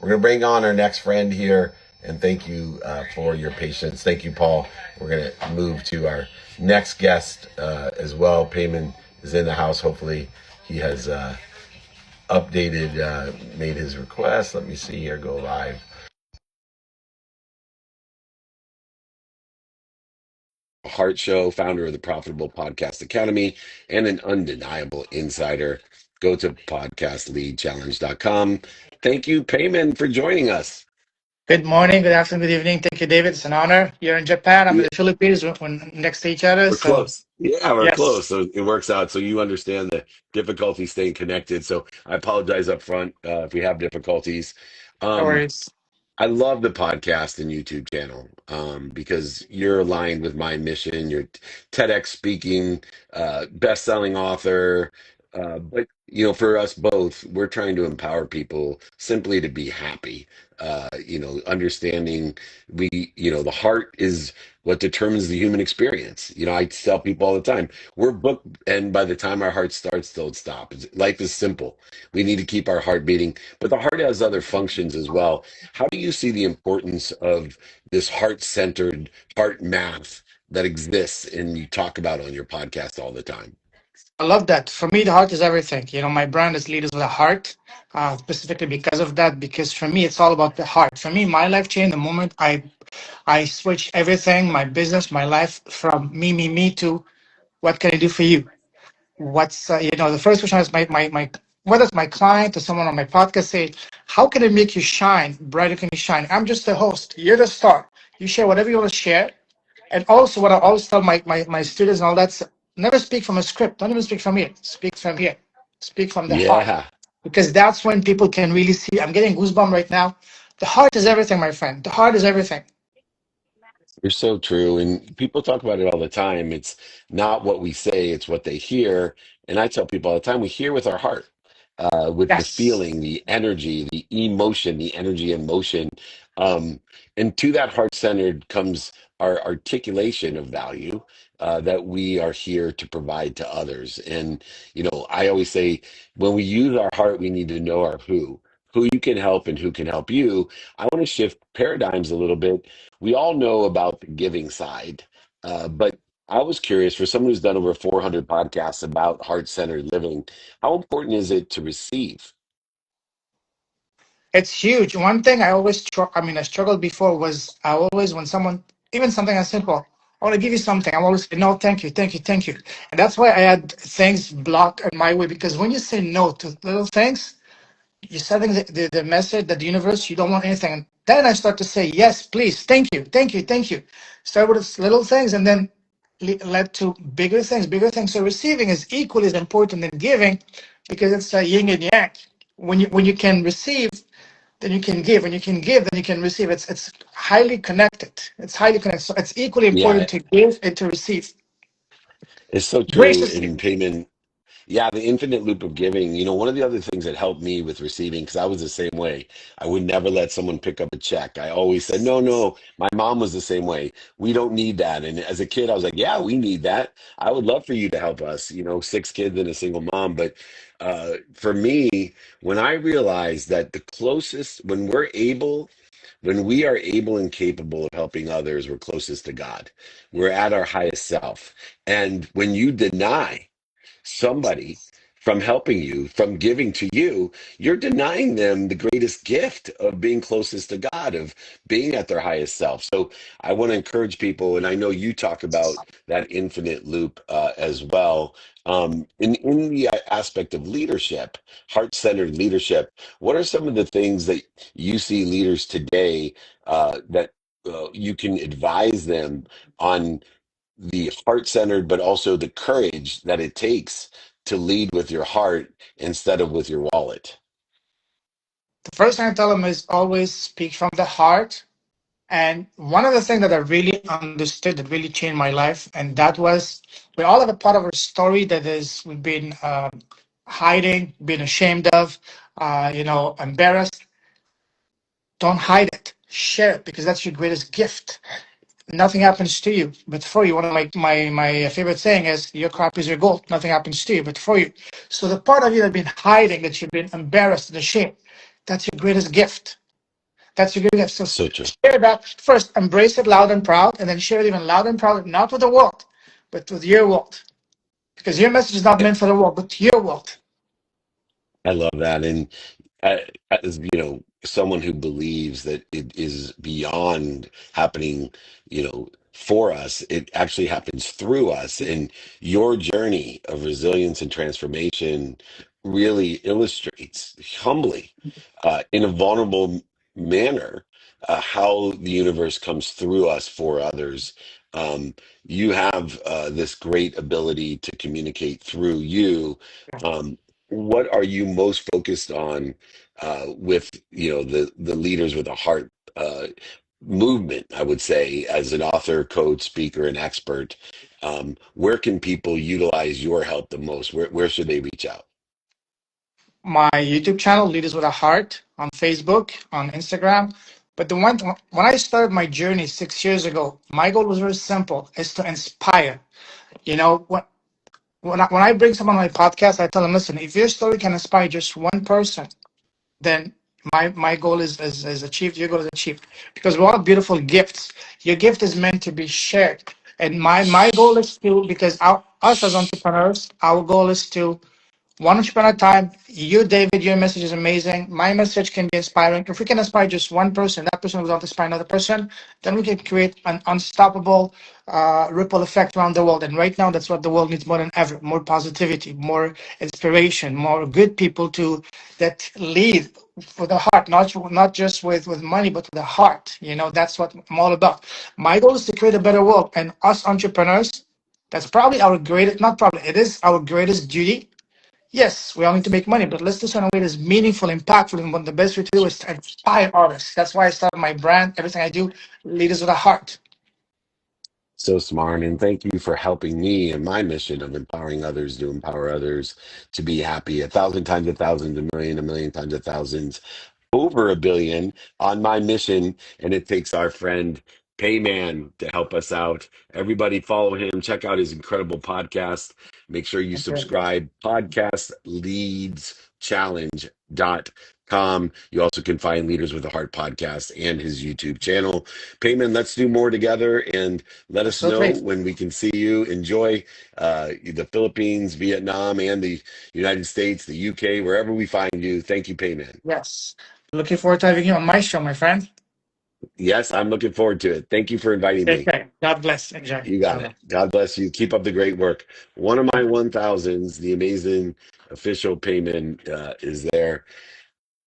We're going to bring on our next friend here, and thank you for your patience. Thank you, Paul. We're going to move to our next guest as well. Payman is in the house. Hopefully he has updated, made his request. Let me see here, go live. Heart Show, founder of the Profitable Podcast Academy, and an undeniable insider. Go to podcastleadchallenge.com. Thank you, Payman, for joining us. Good morning, good afternoon, good evening. Thank you, David. It's an honor. You're in Japan. I'm in Yeah, the Philippines. We're next to each other. we're So, close. Yeah, we're yes, close. So it works out. So you understand the difficulty staying connected. So I apologize up front if we have difficulties. no Um, worries. I love the podcast and YouTube channel because you're aligned with my mission. You're TEDx speaking, best-selling author. But for us both, we're trying to empower people simply to be happy. Understanding the heart is what determines the human experience. I tell people all the time, we're booked, and by the time our heart starts, don't stop. Life is simple. We need to keep our heart beating, but the heart has other functions as well. How do you see the importance of this heart-centered heart math that exists and you talk about on your podcast all the time? I love that. For me, the heart is everything. My brand is Leaders with a Heart, specifically because of that, because for me, it's all about the heart. For me, my life changed the moment I switched everything, my business, my life from me to what can I do for you? The first question is my whether it's my client or someone on my podcast say, how can I make you shine brighter? Can you shine? I'm just the host. You're the star. You share whatever you want to share. And also, what I always tell my students and all that, never speak from a script. Don't even speak from here. Speak from here. Speak from the heart, Yeah. because that's when people can really see. I'm getting goosebumps right now. The heart is everything, my friend. The heart is everything. You're so true. And people talk about it all the time. It's not what we say, it's what they hear. And I tell people all the time, we hear with our heart, with the Yes. feeling, the energy, the emotion, the energy and motion. Um, and to that heart centered comes our articulation of value that we are here to provide to others. And, I always say when we use our heart, we need to know our who you can help and who can help you. I want to shift paradigms a little bit. We all know about the giving side, but I was curious for someone who's done over 400 podcasts about heart centered living, how important is it to receive? It's huge. One thing I always, I struggled before was I always, when someone, even something as simple, I want to give you something, I always say, no, thank you, thank you, thank you. And that's why I had things blocked in my way, because when you say no to little things, you're sending the message that the universe, you don't want anything. And then I start to say, yes, please, thank you, thank you, thank you. Start with little things and then led to bigger things, bigger things. So receiving is equally as important than giving, because it's a yin and yang. When you can receive, then you can give. When you can give, then you can receive. It's highly connected. It's highly connected. So it's equally Yeah, important to give and to receive it's so true graciously. in payment. Yeah, the infinite loop of giving. One of the other things that helped me with receiving, because I was the same way, I would never let someone pick up a check. I always said, no, no. My mom was the same way. We don't need that. And as a kid, I was like, yeah, we need that. I would love for you to help us, 6 kids and a single mom. But for me, when I realized that when we are able and capable of helping others, we're closest to God. We're at our highest self. And when you deny somebody from helping you, from giving to you, you're denying them the greatest gift of being closest to God, of being at their highest self. So I want to encourage people, and I know you talk about that infinite loop as well. In the aspect of leadership, heart-centered leadership, what are some of the things that you see leaders today that you can advise them on the heart centered, but also the courage that it takes to lead with your heart instead of with your wallet? The first thing I tell them is always speak from the heart. And one of the things that I really understood that really changed my life, and that was we all have a part of our story that is we've been hiding, been ashamed of, embarrassed. Don't hide it. Share it, because that's your greatest gift. Nothing happens to you but for you. One of my favorite saying is, your crop is your gold. Nothing happens to you but for you. So the part of you that's been hiding, that you've been embarrassed and ashamed, that's your greatest gift. That's your gift. So So true. share that first, embrace it loud and proud, and then share it even loud and proud, not with the world, but with your world. Because your message is not meant for the world, but your world. I love that. And as someone who believes that it is beyond happening, for us, it actually happens through us. And your journey of resilience and transformation really illustrates humbly, in a vulnerable manner, how the universe comes through us for others. Um, you have this great ability to communicate through you. Um, what are you most focused on with the leaders with a heart movement? I would say, as an author, coach, speaker, and expert, where can people utilize your help the most? Where should they reach out? My YouTube channel, Leaders with a Heart, on Facebook, on Instagram. But the one when I started my journey 6 years ago, my goal was very simple: is to inspire. You know, when I bring someone on my podcast, I tell them, listen, if your story can inspire just one person, then my goal is achieved. Your goal is achieved, because we're all beautiful gifts. Your gift is meant to be shared, and my goal is to, because us as entrepreneurs, our goal is to, one entrepreneur at a time. You, David, your message is amazing. My message can be inspiring. If we can inspire just one person, that person will want to inspire another person, then we can create an unstoppable ripple effect around the world. And right now, that's what the world needs more than ever: more positivity, more inspiration, more good people that lead for the heart, not just with money, but with the heart. That's what I'm all about. My goal is to create a better world, and us entrepreneurs, that's probably our greatest, not probably, it is our greatest duty. Yes, we all need to make money, but let's do something that is meaningful, impactful, and one the best way to do is to inspire artists. That's why I started my brand. Everything I do, leaders with a heart. So smart. And thank you for helping me in my mission of empowering others to empower others to be happy. A thousand times a thousand, a million times a thousand, over a billion on my mission. And it takes our friend Payman to help us out. Everybody follow him. Check out his incredible podcast. Make sure you Okay. subscribe. Podcast leads challenge.com. You also can find Leaders with a Heart podcast and his YouTube channel. Payman, let's do more together, and let us know Absolutely. when we can see you. Enjoy the Philippines, Vietnam, and the United States, the UK, wherever we find you. Thank you, Payman. Yes. Looking forward to having you on my show, my friend. Yes, I'm looking forward to it. Thank you for inviting Take me. care. God bless. Enjoy. You got Bye it. God bless you. Keep up the great work. One of my bye. 1000s, the amazing official payment is there.